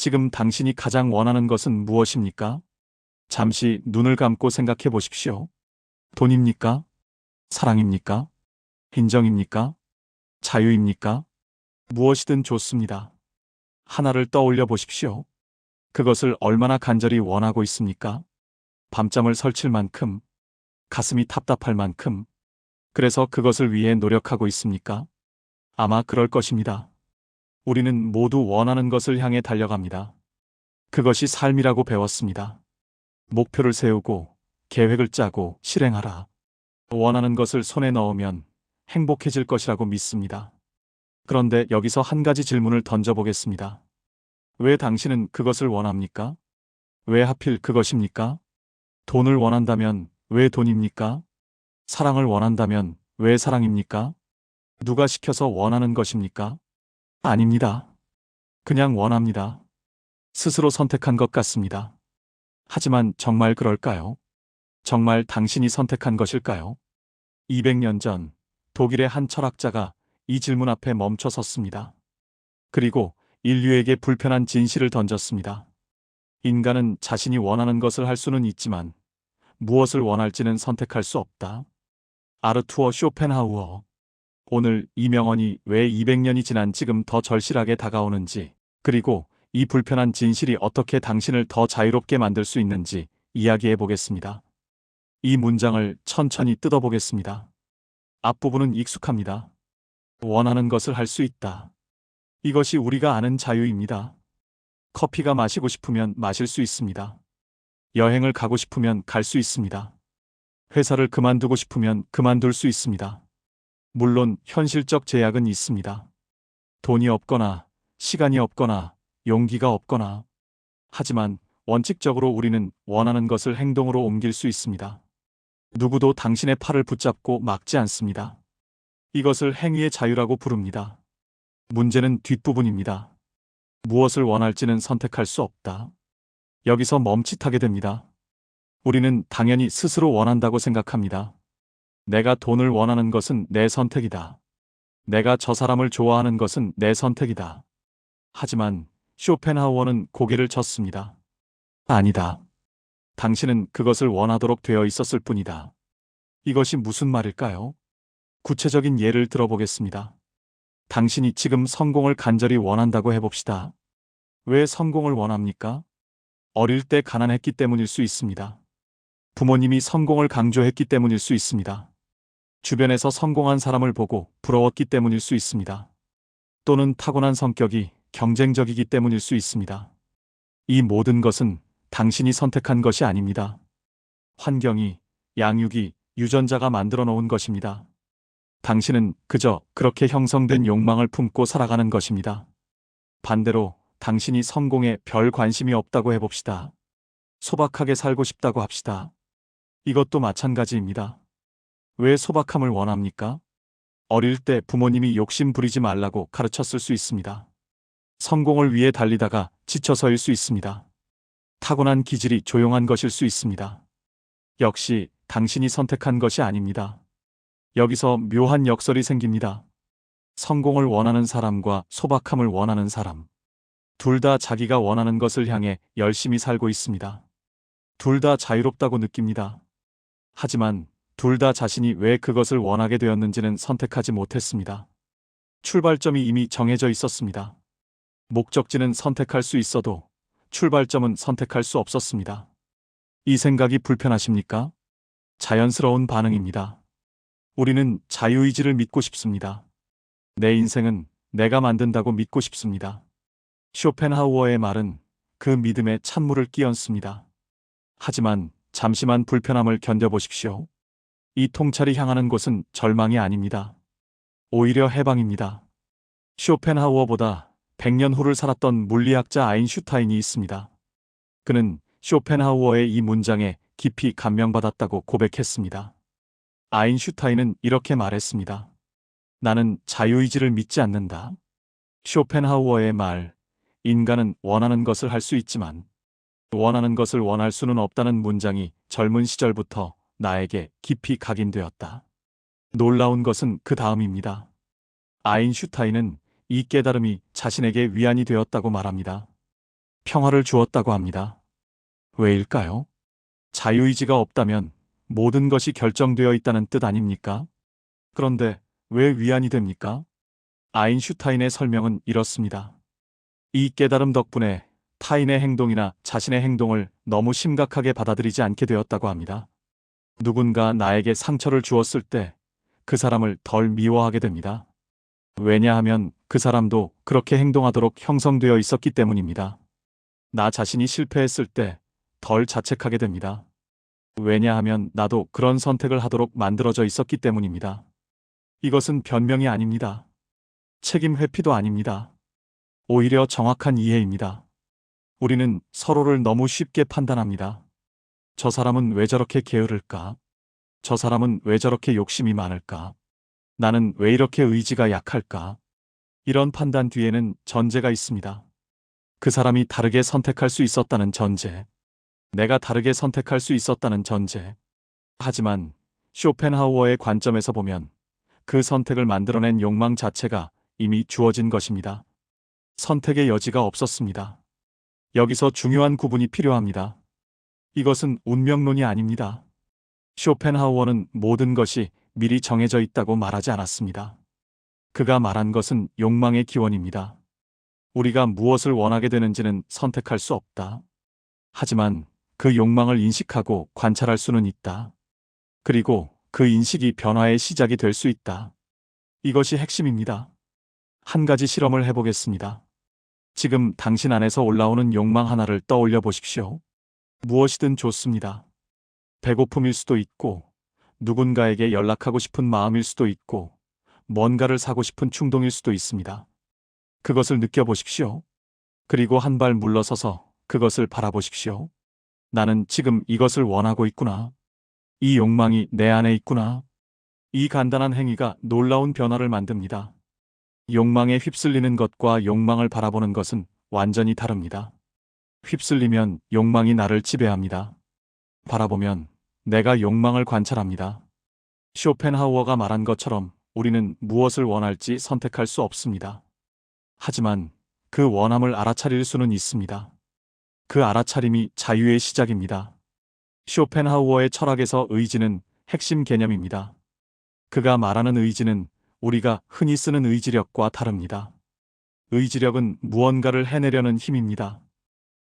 지금 당신이 가장 원하는 것은 무엇입니까? 잠시 눈을 감고 생각해 보십시오. 돈입니까? 사랑입니까? 인정입니까? 자유입니까? 무엇이든 좋습니다. 하나를 떠올려 보십시오. 그것을 얼마나 간절히 원하고 있습니까? 밤잠을 설칠 만큼, 가슴이 답답할 만큼, 그래서 그것을 위해 노력하고 있습니까? 아마 그럴 것입니다. 우리는 모두 원하는 것을 향해 달려갑니다. 그것이 삶이라고 배웠습니다. 목표를 세우고, 계획을 짜고, 실행하라. 원하는 것을 손에 넣으면 행복해질 것이라고 믿습니다. 그런데 여기서 한 가지 질문을 던져보겠습니다. 왜 당신은 그것을 원합니까? 왜 하필 그것입니까? 돈을 원한다면 왜 돈입니까? 사랑을 원한다면 왜 사랑입니까? 누가 시켜서 원하는 것입니까? 아닙니다. 그냥 원합니다. 스스로 선택한 것 같습니다. 하지만 정말 그럴까요? 정말 당신이 선택한 것일까요? 200년 전 독일의 한 철학자가 이 질문 앞에 멈춰 섰습니다. 그리고 인류에게 불편한 진실을 던졌습니다. 인간은 자신이 원하는 것을 할 수는 있지만 무엇을 원할지는 선택할 수 없다. 아르투어 쇼펜하우어. 오늘 이 명언이 왜 200년이 지난 지금 더 절실하게 다가오는지, 그리고 이 불편한 진실이 어떻게 당신을 더 자유롭게 만들 수 있는지 이야기해 보겠습니다. 이 문장을 천천히 뜯어보겠습니다. 앞부분은 익숙합니다. 원하는 것을 할 수 있다. 이것이 우리가 아는 자유입니다. 커피가 마시고 싶으면 마실 수 있습니다. 여행을 가고 싶으면 갈 수 있습니다. 회사를 그만두고 싶으면 그만둘 수 있습니다. 물론 현실적 제약은 있습니다. 돈이 없거나 시간이 없거나 용기가 없거나. 하지만 원칙적으로 우리는 원하는 것을 행동으로 옮길 수 있습니다. 누구도 당신의 팔을 붙잡고 막지 않습니다. 이것을 행위의 자유라고 부릅니다. 문제는 뒷부분입니다. 무엇을 원할지는 선택할 수 없다. 여기서 멈칫하게 됩니다. 우리는 당연히 스스로 원한다고 생각합니다. 내가 돈을 원하는 것은 내 선택이다. 내가 저 사람을 좋아하는 것은 내 선택이다. 하지만 쇼펜하우어는 고개를 젓습니다. 아니다. 당신은 그것을 원하도록 되어 있었을 뿐이다. 이것이 무슨 말일까요? 구체적인 예를 들어보겠습니다. 당신이 지금 성공을 간절히 원한다고 해봅시다. 왜 성공을 원합니까? 어릴 때 가난했기 때문일 수 있습니다. 부모님이 성공을 강조했기 때문일 수 있습니다. 주변에서 성공한 사람을 보고 부러웠기 때문일 수 있습니다. 또는 타고난 성격이 경쟁적이기 때문일 수 있습니다. 이 모든 것은 당신이 선택한 것이 아닙니다. 환경이, 양육이, 유전자가 만들어 놓은 것입니다. 당신은 그저 그렇게 형성된 욕망을 품고 살아가는 것입니다. 반대로 당신이 성공에 별 관심이 없다고 해봅시다. 소박하게 살고 싶다고 합시다. 이것도 마찬가지입니다. 왜 소박함을 원합니까? 어릴 때 부모님이 욕심 부리지 말라고 가르쳤을 수 있습니다. 성공을 위해 달리다가 지쳐서일 수 있습니다. 타고난 기질이 조용한 것일 수 있습니다. 역시 당신이 선택한 것이 아닙니다. 여기서 묘한 역설이 생깁니다. 성공을 원하는 사람과 소박함을 원하는 사람. 둘 다 자기가 원하는 것을 향해 열심히 살고 있습니다. 둘 다 자유롭다고 느낍니다. 하지만 둘 다 자신이 왜 그것을 원하게 되었는지는 선택하지 못했습니다. 출발점이 이미 정해져 있었습니다. 목적지는 선택할 수 있어도 출발점은 선택할 수 없었습니다. 이 생각이 불편하십니까? 자연스러운 반응입니다. 우리는 자유의지를 믿고 싶습니다. 내 인생은 내가 만든다고 믿고 싶습니다. 쇼펜하우어의 말은 그 믿음에 찬물을 끼얹습니다. 하지만 잠시만 불편함을 견뎌보십시오. 이 통찰이 향하는 곳은 절망이 아닙니다. 오히려 해방입니다. 쇼펜하우어보다 100년 후를 살았던 물리학자 아인슈타인이 있습니다. 그는 쇼펜하우어의 이 문장에 깊이 감명받았다고 고백했습니다. 아인슈타인은 이렇게 말했습니다. 나는 자유의지를 믿지 않는다. 쇼펜하우어의 말, 인간은 원하는 것을 할 수 있지만 원하는 것을 원할 수는 없다는 문장이 젊은 시절부터 나에게 깊이 각인되었다. 놀라운 것은 그 다음입니다. 아인슈타인은 이 깨달음이 자신에게 위안이 되었다고 말합니다. 평화를 주었다고 합니다. 왜일까요? 자유의지가 없다면 모든 것이 결정되어 있다는 뜻 아닙니까? 그런데 왜 위안이 됩니까? 아인슈타인의 설명은 이렇습니다. 이 깨달음 덕분에 타인의 행동이나 자신의 행동을 너무 심각하게 받아들이지 않게 되었다고 합니다. 누군가 나에게 상처를 주었을 때 그 사람을 덜 미워하게 됩니다. 왜냐하면 그 사람도 그렇게 행동하도록 형성되어 있었기 때문입니다. 나 자신이 실패했을 때 덜 자책하게 됩니다. 왜냐하면 나도 그런 선택을 하도록 만들어져 있었기 때문입니다. 이것은 변명이 아닙니다. 책임 회피도 아닙니다. 오히려 정확한 이해입니다. 우리는 서로를 너무 쉽게 판단합니다. 저 사람은 왜 저렇게 게으를까? 저 사람은 왜 저렇게 욕심이 많을까? 나는 왜 이렇게 의지가 약할까? 이런 판단 뒤에는 전제가 있습니다. 그 사람이 다르게 선택할 수 있었다는 전제. 내가 다르게 선택할 수 있었다는 전제. 하지만 쇼펜하우어의 관점에서 보면 그 선택을 만들어낸 욕망 자체가 이미 주어진 것입니다. 선택의 여지가 없었습니다. 여기서 중요한 구분이 필요합니다. 이것은 운명론이 아닙니다. 쇼펜하우어는 모든 것이 미리 정해져 있다고 말하지 않았습니다. 그가 말한 것은 욕망의 기원입니다. 우리가 무엇을 원하게 되는지는 선택할 수 없다. 하지만 그 욕망을 인식하고 관찰할 수는 있다. 그리고 그 인식이 변화의 시작이 될 수 있다. 이것이 핵심입니다. 한 가지 실험을 해보겠습니다. 지금 당신 안에서 올라오는 욕망 하나를 떠올려 보십시오. 무엇이든 좋습니다. 배고픔일 수도 있고, 누군가에게 연락하고 싶은 마음일 수도 있고, 뭔가를 사고 싶은 충동일 수도 있습니다. 그것을 느껴보십시오. 그리고 한 발 물러서서 그것을 바라보십시오. 나는 지금 이것을 원하고 있구나. 이 욕망이 내 안에 있구나. 이 간단한 행위가 놀라운 변화를 만듭니다. 욕망에 휩쓸리는 것과 욕망을 바라보는 것은 완전히 다릅니다. 휩쓸리면 욕망이 나를 지배합니다. 바라보면 내가 욕망을 관찰합니다. 쇼펜하우어가 말한 것처럼 우리는 무엇을 원할지 선택할 수 없습니다. 하지만 그 원함을 알아차릴 수는 있습니다. 그 알아차림이 자유의 시작입니다. 쇼펜하우어의 철학에서 의지는 핵심 개념입니다. 그가 말하는 의지는 우리가 흔히 쓰는 의지력과 다릅니다. 의지력은 무언가를 해내려는 힘입니다.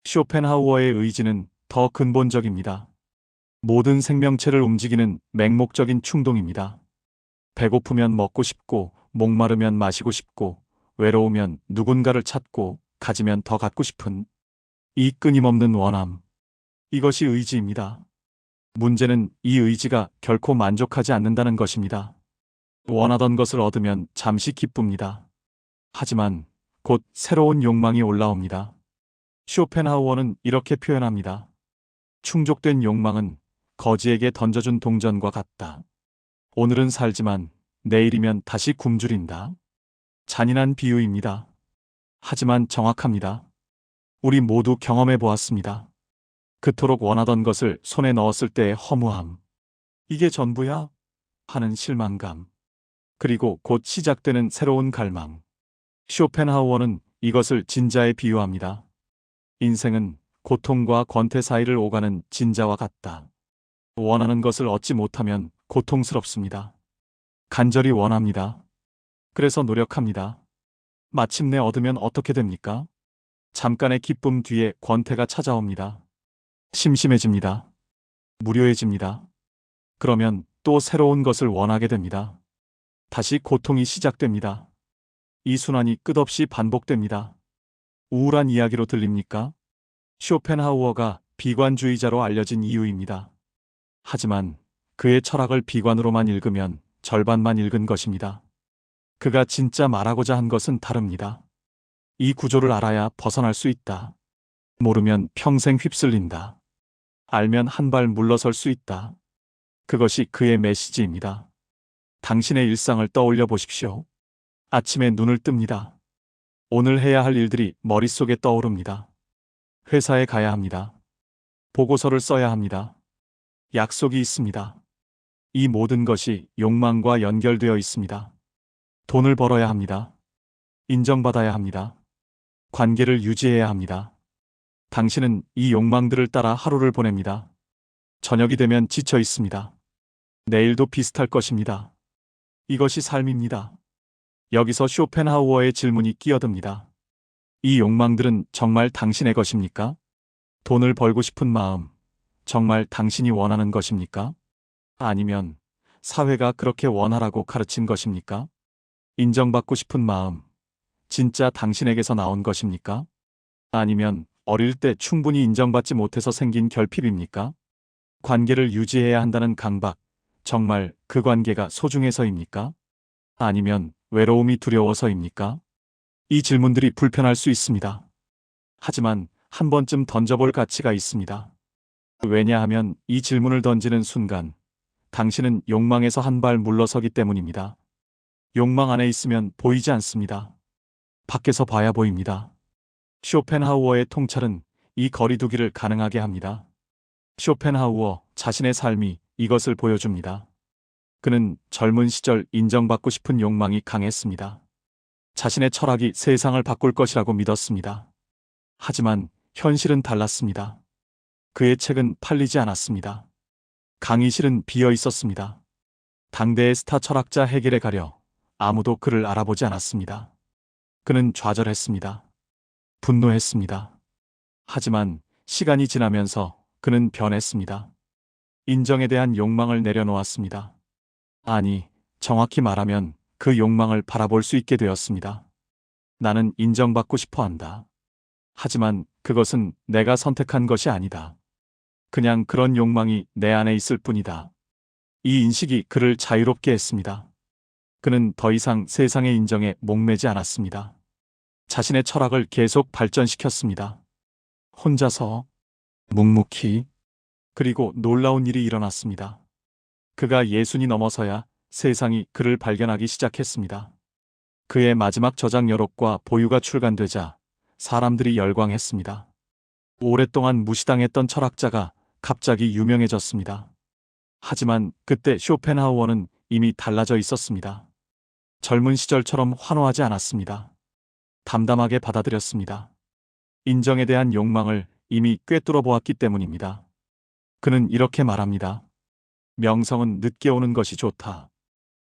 쇼펜하우어의 의지는 더 근본적입니다. 모든 생명체를 움직이는 맹목적인 충동입니다. 배고프면 먹고 싶고, 목마르면 마시고 싶고, 외로우면 누군가를 찾고, 가지면 더 갖고 싶은 이 끊임없는 원함. 이것이 의지입니다. 문제는 이 의지가 결코 만족하지 않는다는 것입니다. 원하던 것을 얻으면 잠시 기쁩니다. 하지만 곧 새로운 욕망이 올라옵니다. 쇼펜하우어는 이렇게 표현합니다. 충족된 욕망은 거지에게 던져준 동전과 같다. 오늘은 살지만 내일이면 다시 굶주린다. 잔인한 비유입니다. 하지만 정확합니다. 우리 모두 경험해 보았습니다. 그토록 원하던 것을 손에 넣었을 때의 허무함. 이게 전부야? 하는 실망감. 그리고 곧 시작되는 새로운 갈망. 쇼펜하우어는 이것을 진자에 비유합니다. 인생은 고통과 권태 사이를 오가는 진자와 같다. 원하는 것을 얻지 못하면 고통스럽습니다. 간절히 원합니다. 그래서 노력합니다. 마침내 얻으면 어떻게 됩니까? 잠깐의 기쁨 뒤에 권태가 찾아옵니다. 심심해집니다. 무료해집니다. 그러면 또 새로운 것을 원하게 됩니다. 다시 고통이 시작됩니다. 이 순환이 끝없이 반복됩니다. 우울한 이야기로 들립니까? 쇼펜하우어가 비관주의자로 알려진 이유입니다. 하지만 그의 철학을 비관으로만 읽으면 절반만 읽은 것입니다. 그가 진짜 말하고자 한 것은 다릅니다. 이 구조를 알아야 벗어날 수 있다. 모르면 평생 휩쓸린다. 알면 한 발 물러설 수 있다. 그것이 그의 메시지입니다. 당신의 일상을 떠올려 보십시오. 아침에 눈을 뜹니다. 오늘 해야 할 일들이 머릿속에 떠오릅니다. 회사에 가야 합니다. 보고서를 써야 합니다. 약속이 있습니다. 이 모든 것이 욕망과 연결되어 있습니다. 돈을 벌어야 합니다. 인정받아야 합니다. 관계를 유지해야 합니다. 당신은 이 욕망들을 따라 하루를 보냅니다. 저녁이 되면 지쳐 있습니다. 내일도 비슷할 것입니다. 이것이 삶입니다. 여기서 쇼펜하우어의 질문이 끼어듭니다. 이 욕망들은 정말 당신의 것입니까? 돈을 벌고 싶은 마음, 정말 당신이 원하는 것입니까? 아니면 사회가 그렇게 원하라고 가르친 것입니까? 인정받고 싶은 마음, 진짜 당신에게서 나온 것입니까? 아니면 어릴 때 충분히 인정받지 못해서 생긴 결핍입니까? 관계를 유지해야 한다는 강박, 정말 그 관계가 소중해서입니까? 아니면 외로움이 두려워서입니까? 이 질문들이 불편할 수 있습니다. 하지만 한 번쯤 던져볼 가치가 있습니다. 왜냐하면 이 질문을 던지는 순간 당신은 욕망에서 한 발 물러서기 때문입니다. 욕망 안에 있으면 보이지 않습니다. 밖에서 봐야 보입니다. 쇼펜하우어의 통찰은 이 거리두기를 가능하게 합니다. 쇼펜하우어 자신의 삶이 이것을 보여줍니다. 그는 젊은 시절 인정받고 싶은 욕망이 강했습니다. 자신의 철학이 세상을 바꿀 것이라고 믿었습니다. 하지만 현실은 달랐습니다. 그의 책은 팔리지 않았습니다. 강의실은 비어 있었습니다. 당대의 스타 철학자 헤겔에 가려 아무도 그를 알아보지 않았습니다. 그는 좌절했습니다. 분노했습니다. 하지만 시간이 지나면서 그는 변했습니다. 인정에 대한 욕망을 내려놓았습니다. 아니, 정확히 말하면 그 욕망을 바라볼 수 있게 되었습니다. 나는 인정받고 싶어 한다. 하지만 그것은 내가 선택한 것이 아니다. 그냥 그런 욕망이 내 안에 있을 뿐이다. 이 인식이 그를 자유롭게 했습니다. 그는 더 이상 세상의 인정에 목매지 않았습니다. 자신의 철학을 계속 발전시켰습니다. 혼자서, 묵묵히, 그리고 놀라운 일이 일어났습니다. 그가 예순이 넘어서야 세상이 그를 발견하기 시작했습니다. 그의 마지막 저작 여록과 보유가 출간되자 사람들이 열광했습니다. 오랫동안 무시당했던 철학자가 갑자기 유명해졌습니다. 하지만 그때 쇼펜하우어는 이미 달라져 있었습니다. 젊은 시절처럼 환호하지 않았습니다. 담담하게 받아들였습니다. 인정에 대한 욕망을 이미 꿰뚫어 보았기 때문입니다. 그는 이렇게 말합니다. 명성은 늦게 오는 것이 좋다.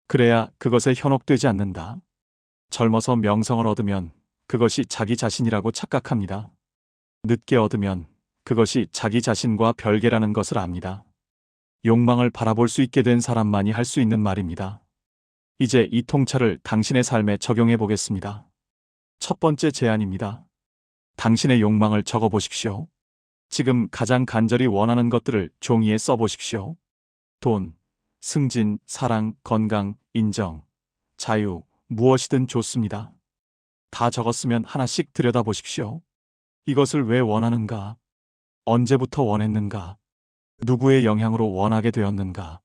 그래야 그것에 현혹되지 않는다. 젊어서 명성을 얻으면 그것이 자기 자신이라고 착각합니다. 늦게 얻으면 그것이 자기 자신과 별개라는 것을 압니다. 욕망을 바라볼 수 있게 된 사람만이 할 수 있는 말입니다. 이제 이 통찰을 당신의 삶에 적용해 보겠습니다. 첫 번째 제안입니다. 당신의 욕망을 적어 보십시오. 지금 가장 간절히 원하는 것들을 종이에 써 보십시오. 돈, 승진, 사랑, 건강, 인정, 자유, 무엇이든 좋습니다. 다 적었으면 하나씩 들여다보십시오. 이것을 왜 원하는가? 언제부터 원했는가? 누구의 영향으로 원하게 되었는가?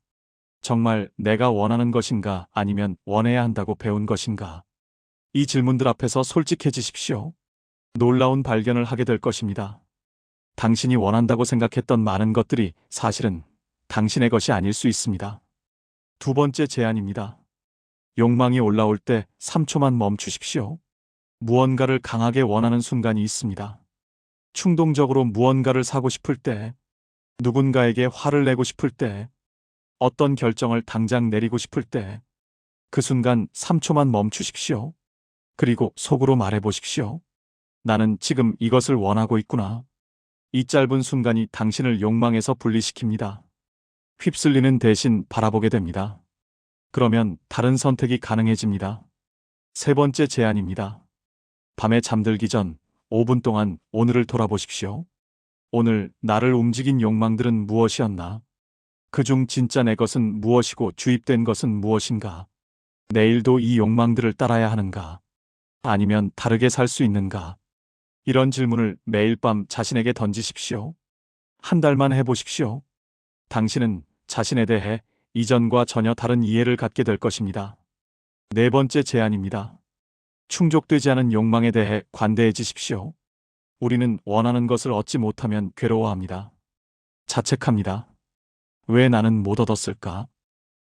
정말 내가 원하는 것인가 아니면 원해야 한다고 배운 것인가? 이 질문들 앞에서 솔직해지십시오. 놀라운 발견을 하게 될 것입니다. 당신이 원한다고 생각했던 많은 것들이 사실은 당신의 것이 아닐 수 있습니다. 두 번째 제안입니다. 욕망이 올라올 때 3초만 멈추십시오. 무언가를 강하게 원하는 순간이 있습니다. 충동적으로 무언가를 사고 싶을 때, 누군가에게 화를 내고 싶을 때, 어떤 결정을 당장 내리고 싶을 때, 그 순간 3초만 멈추십시오. 그리고 속으로 말해보십시오. 나는 지금 이것을 원하고 있구나. 이 짧은 순간이 당신을 욕망에서 분리시킵니다. 휩쓸리는 대신 바라보게 됩니다. 그러면 다른 선택이 가능해집니다. 세 번째 제안입니다. 밤에 잠들기 전 5분 동안 오늘을 돌아보십시오. 오늘 나를 움직인 욕망들은 무엇이었나? 그중 진짜 내 것은 무엇이고 주입된 것은 무엇인가? 내일도 이 욕망들을 따라야 하는가? 아니면 다르게 살 수 있는가? 이런 질문을 매일 밤 자신에게 던지십시오. 한 달만 해보십시오. 당신은 자신에 대해 이전과 전혀 다른 이해를 갖게 될 것입니다. 네 번째 제안입니다. 충족되지 않은 욕망에 대해 관대해지십시오. 우리는 원하는 것을 얻지 못하면 괴로워합니다. 자책합니다. 왜 나는 못 얻었을까?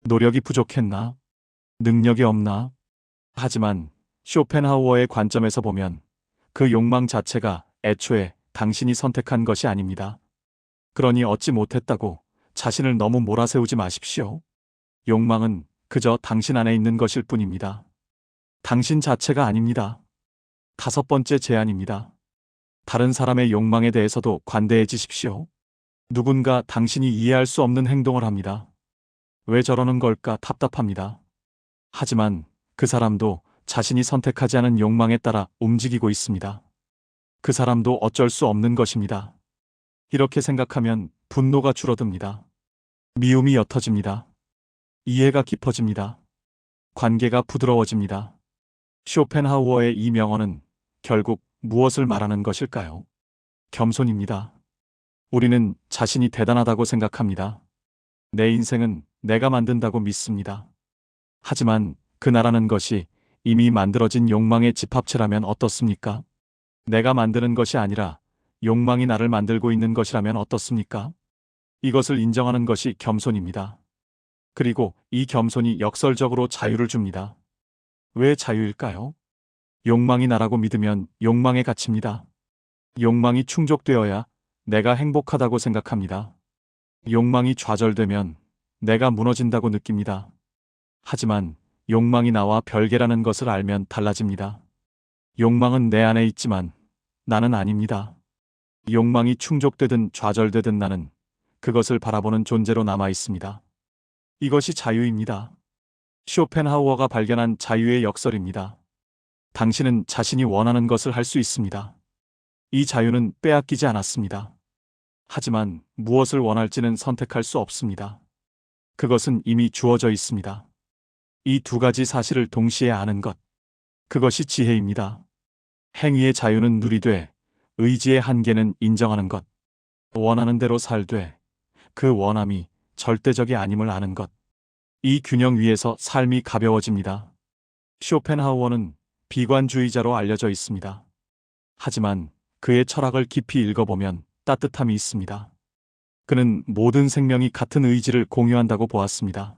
노력이 부족했나? 능력이 없나? 하지만 쇼펜하우어의 관점에서 보면 그 욕망 자체가 애초에 당신이 선택한 것이 아닙니다. 그러니 얻지 못했다고 자신을 너무 몰아세우지 마십시오. 욕망은 그저 당신 안에 있는 것일 뿐입니다. 당신 자체가 아닙니다. 다섯 번째 제안입니다. 다른 사람의 욕망에 대해서도 관대해지십시오. 누군가 당신이 이해할 수 없는 행동을 합니다. 왜 저러는 걸까 답답합니다. 하지만 그 사람도 자신이 선택하지 않은 욕망에 따라 움직이고 있습니다. 그 사람도 어쩔 수 없는 것입니다. 이렇게 생각하면 분노가 줄어듭니다. 미움이 옅어집니다. 이해가 깊어집니다. 관계가 부드러워집니다. 쇼펜하우어의 이 명언은 결국 무엇을 말하는 것일까요? 겸손입니다. 우리는 자신이 대단하다고 생각합니다. 내 인생은 내가 만든다고 믿습니다. 하지만 그 나라는 것이 이미 만들어진 욕망의 집합체라면 어떻습니까? 내가 만드는 것이 아니라 욕망이 나를 만들고 있는 것이라면 어떻습니까? 이것을 인정하는 것이 겸손입니다. 그리고 이 겸손이 역설적으로 자유를 줍니다. 왜 자유일까요? 욕망이 나라고 믿으면 욕망에 갇힙니다. 욕망이 충족되어야 내가 행복하다고 생각합니다. 욕망이 좌절되면 내가 무너진다고 느낍니다. 하지만 욕망이 나와 별개라는 것을 알면 달라집니다. 욕망은 내 안에 있지만 나는 아닙니다. 욕망이 충족되든 좌절되든 나는 그것을 바라보는 존재로 남아 있습니다. 이것이 자유입니다. 쇼펜하우어가 발견한 자유의 역설입니다. 당신은 자신이 원하는 것을 할 수 있습니다. 이 자유는 빼앗기지 않았습니다. 하지만 무엇을 원할지는 선택할 수 없습니다. 그것은 이미 주어져 있습니다. 이 두 가지 사실을 동시에 아는 것. 그것이 지혜입니다. 행위의 자유는 누리되 의지의 한계는 인정하는 것. 원하는 대로 살되 그 원함이 절대적이 아님을 아는 것. 이 균형 위에서 삶이 가벼워집니다. 쇼펜하우어는 비관주의자로 알려져 있습니다. 하지만 그의 철학을 깊이 읽어보면 따뜻함이 있습니다. 그는 모든 생명이 같은 의지를 공유한다고 보았습니다.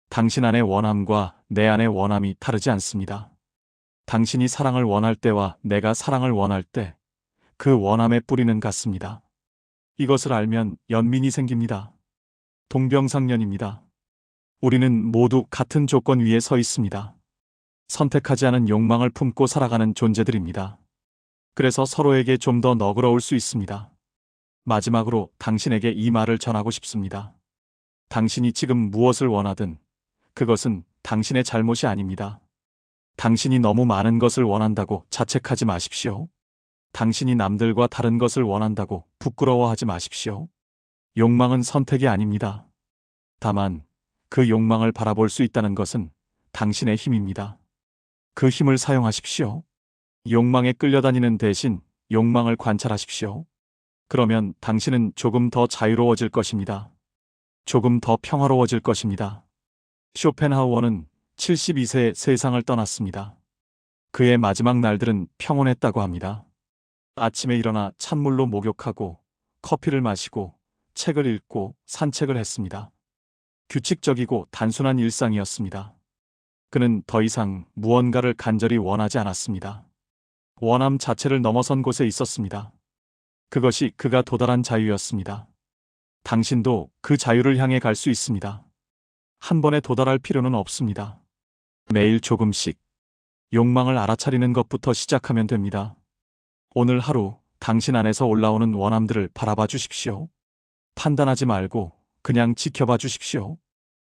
당신 안의 원함과 내 안의 원함이 다르지 않습니다. 당신이 사랑을 원할 때와 내가 사랑을 원할 때 그 원함의 뿌리는 같습니다. 이것을 알면 연민이 생깁니다. 동병상련입니다. 우리는 모두 같은 조건 위에 서 있습니다. 선택하지 않은 욕망을 품고 살아가는 존재들입니다. 그래서 서로에게 좀 더 너그러울 수 있습니다. 마지막으로 당신에게 이 말을 전하고 싶습니다. 당신이 지금 무엇을 원하든 그것은 당신의 잘못이 아닙니다. 당신이 너무 많은 것을 원한다고 자책하지 마십시오. 당신이 남들과 다른 것을 원한다고 부끄러워하지 마십시오. 욕망은 선택이 아닙니다. 다만 그 욕망을 바라볼 수 있다는 것은 당신의 힘입니다. 그 힘을 사용하십시오. 욕망에 끌려다니는 대신 욕망을 관찰하십시오. 그러면 당신은 조금 더 자유로워질 것입니다. 조금 더 평화로워질 것입니다. 쇼펜하우어는 72세에 세상을 떠났습니다. 그의 마지막 날들은 평온했다고 합니다. 아침에 일어나 찬물로 목욕하고 커피를 마시고 책을 읽고 산책을 했습니다. 규칙적이고 단순한 일상이었습니다. 그는 더 이상 무언가를 간절히 원하지 않았습니다. 원함 자체를 넘어선 곳에 있었습니다. 그것이 그가 도달한 자유였습니다. 당신도 그 자유를 향해 갈 수 있습니다. 한 번에 도달할 필요는 없습니다. 매일 조금씩 욕망을 알아차리는 것부터 시작하면 됩니다. 오늘 하루 당신 안에서 올라오는 원함들을 바라봐 주십시오. 판단하지 말고 그냥 지켜봐 주십시오.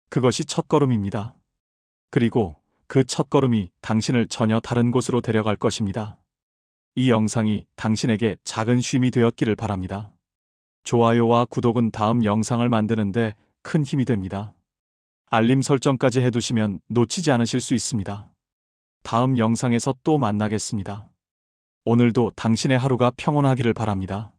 그것이 첫걸음입니다. 그리고 그 첫걸음이 당신을 전혀 다른 곳으로 데려갈 것입니다. 이 영상이 당신에게 작은 쉼이 되었기를 바랍니다. 좋아요와 구독은 다음 영상을 만드는데 큰 힘이 됩니다. 알림 설정까지 해두시면 놓치지 않으실 수 있습니다. 다음 영상에서 또 만나겠습니다. 오늘도 당신의 하루가 평온하기를 바랍니다.